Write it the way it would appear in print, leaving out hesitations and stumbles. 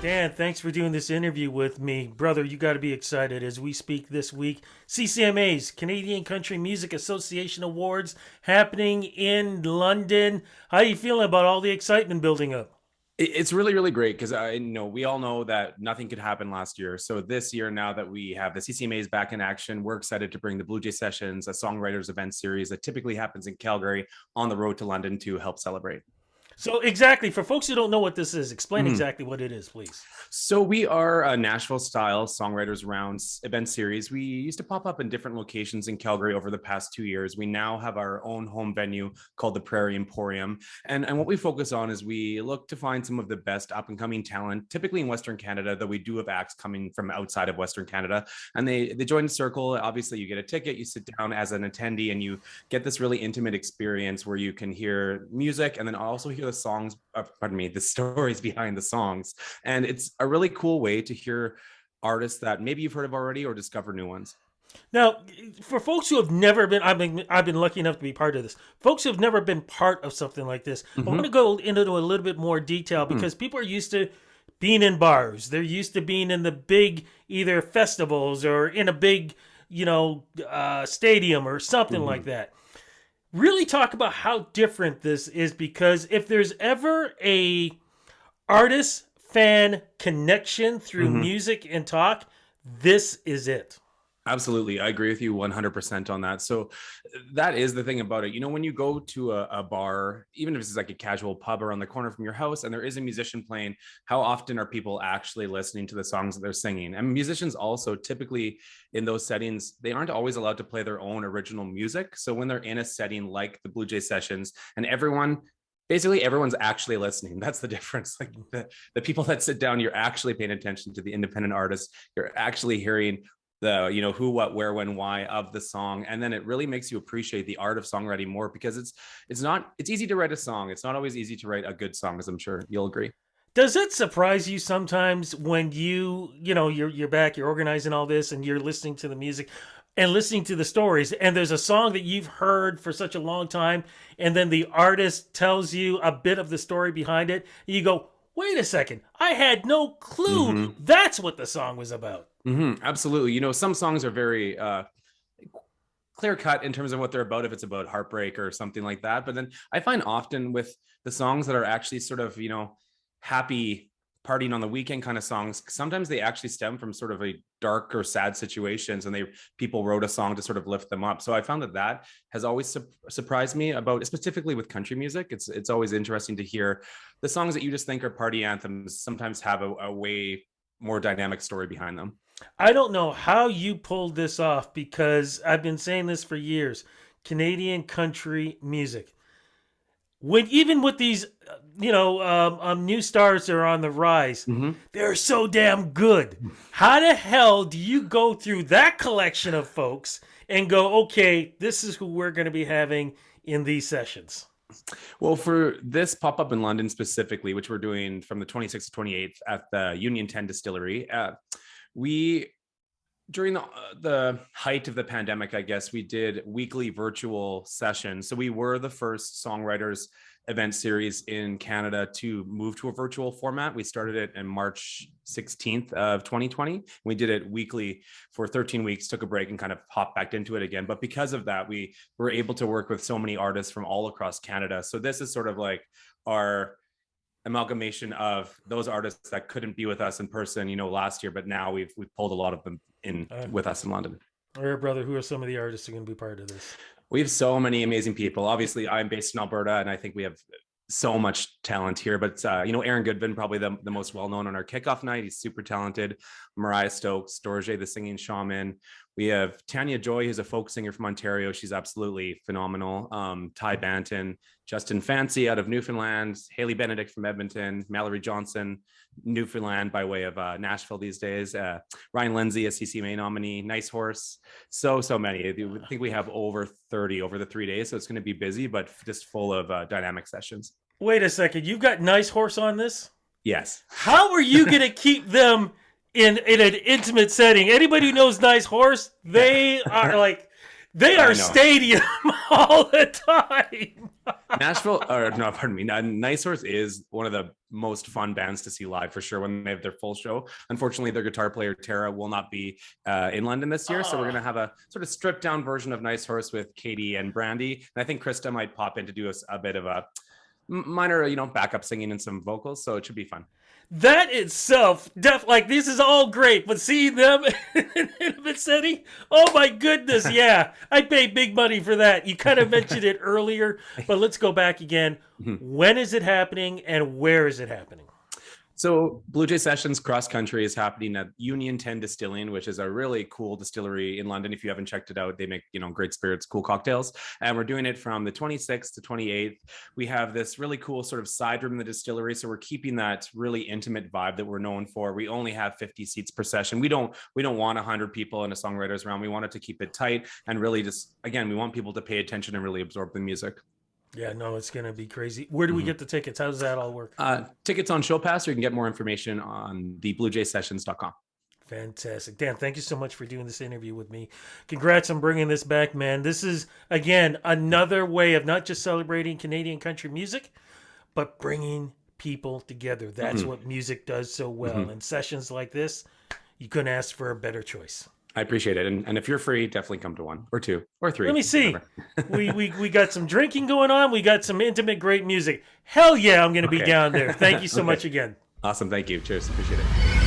Dan, thanks for doing this interview with me. Brother, you got to be excited as we speak this week. CCMAs, Canadian Country Music Association Awards, happening in London. How are you feeling about all the excitement building up? It's really, really great because I know we all know that nothing could happen last year. So this year, now that we have the CCMAs back in action, we're excited to bring the Blue Jay Sessions, a songwriters event series that typically happens in Calgary, on the road to London to help celebrate. So, exactly, for folks who don't know what this is, explain Mhm. exactly what it is, please. So we are a Nashville style songwriters rounds event series. We used to pop up in different locations in Calgary over the past 2 years. We now have our own home venue called the Prairie Emporium. And what we focus on is we look to find some of the best up and coming talent, typically in Western Canada, though we do have acts coming from outside of Western Canada. And they join the circle. Obviously, you get a ticket, you sit down as an attendee, and you get this really intimate experience where you can hear music and then also hear the songs, the stories behind the songs. And it's a really cool way to hear artists that maybe you've heard of already or discover new ones. Now, for folks who have never been, I've been lucky enough to be part of this. Folks who have never been part of something like this, I want Mm-hmm. to go into a little bit more detail because people are used to being in bars. They're used to being in the big either festivals or in a big, stadium or something Mm-hmm. like that. Really talk about how different this is because if there's ever a artist fan connection through Mm-hmm. music and talk, this is it. Absolutely. I agree with you 100% on that. So that is the thing about it. When you go to a bar, even if it's like a casual pub around the corner from your house and there is a musician playing, how often are people actually listening to the songs that they're singing? And musicians also typically in those settings, they aren't always allowed to play their own original music. So when they're in a setting like the Blue Jay Sessions and basically everyone's actually listening. That's the difference. Like the people that sit down, you're actually paying attention to the independent artists. You're actually hearing the who, what, where, when, why of the song, and then it really makes you appreciate the art of songwriting more because it's easy to write a song. It's not always easy to write a good song, as I'm sure you'll agree. Does it surprise you sometimes when you're back, you're organizing all this, and you're listening to the music and listening to the stories, and there's a song that you've heard for such a long time, and then the artist tells you a bit of the story behind it, and you go, "Wait a second, I had no clue Mm-hmm. that's what the song was about." Mm-hmm. Absolutely. Some songs are very clear cut in terms of what they're about, if it's about heartbreak or something like that. But then I find often with the songs that are actually sort of, happy partying on the weekend kind of songs, sometimes they actually stem from sort of a dark or sad situations and people wrote a song to sort of lift them up. So I found that has always surprised me about, specifically with country music. It's always interesting to hear the songs that you just think are party anthems sometimes have a way more dynamic story behind them. I don't know how you pulled this off because I've been saying this for years. Canadian country music. When even with these, new stars that are on the rise, Mm-hmm. they're so damn good. How the hell do you go through that collection of folks and go, okay, this is who we're going to be having in these sessions? Well, for this pop up in London specifically, which we're doing from the 26th to 28th at the Union 10 Distillery, we during the height of the pandemic, I guess we did weekly virtual sessions. So we were the first songwriters event series in Canada to move to a virtual format. We started it in March 16th of 2020. We did it weekly for 13 weeks, took a break and kind of hopped back into it again. But because of that, we were able to work with so many artists from all across Canada. So this is sort of like our amalgamation of those artists that couldn't be with us in person, last year, but now we've pulled a lot of them in with us in London. All right, brother, who are some of the artists who are going to be part of this? We have so many amazing people. Obviously, I'm based in Alberta, and I think we have so much talent here. But Aaron Goodvin, probably the most well known on our kickoff night. He's super talented. Mariah Stokes, Dorje, the singing shaman. We have Tanya Joy, who's a folk singer from Ontario. She's absolutely phenomenal. Ty Banton, Justin Fancy out of Newfoundland, Haley Benedict from Edmonton, Mallory Johnson, Newfoundland by way of Nashville these days. Ryan Lindsay, a CCMA nominee. Nice Horse. So many. I think we have over 30 over the 3 days. So it's going to be busy, but just full of dynamic sessions. Wait a second, you've got Nice Horse on this? Yes. How are you going to keep them in an intimate setting? Anybody who knows Nice Horse, they are stadium all the time. Nashville, or no, pardon me. Nice Horse is one of the most fun bands to see live for sure when they have their full show. Unfortunately, their guitar player Tara will not be in London this year, so we're gonna have a sort of stripped down version of Nice Horse with Katie and Brandy, and I think Krista might pop in to do a bit of a minor, backup singing and some vocals. So it should be fun. That itself, like this is all great, but seeing them in a city, oh my goodness, yeah, I pay big money for that. You kind of mentioned it earlier, but let's go back again. When is it happening, and where is it happening? So Blue Jay Sessions Cross Country is happening at Union 10 Distilling, which is a really cool distillery in London. If you haven't checked it out, they make, great spirits, cool cocktails. And we're doing it from the 26th to 28th. We have this really cool sort of side room in the distillery. So we're keeping that really intimate vibe that we're known for. We only have 50 seats per session. We don't want 100 people in a songwriter's round. We wanted to keep it tight and really just, again, we want people to pay attention and really absorb the music. Yeah, no, it's going to be crazy. Where do we get the tickets? How does that all work? Tickets on ShowPass, or you can get more information on the bluejaysessions.com. Fantastic. Dan, thank you so much for doing this interview with me. Congrats on bringing this back, man. This is, again, another way of not just celebrating Canadian country music, but bringing people together. That's what music does so well. And sessions like this, you couldn't ask for a better choice. I appreciate it. And if you're free, definitely come to one or two or three. Let me see. we got some drinking going on. We got some intimate, great music. Hell yeah, I'm going to be down there. Thank you so much again. Awesome. Thank you. Cheers. Appreciate it.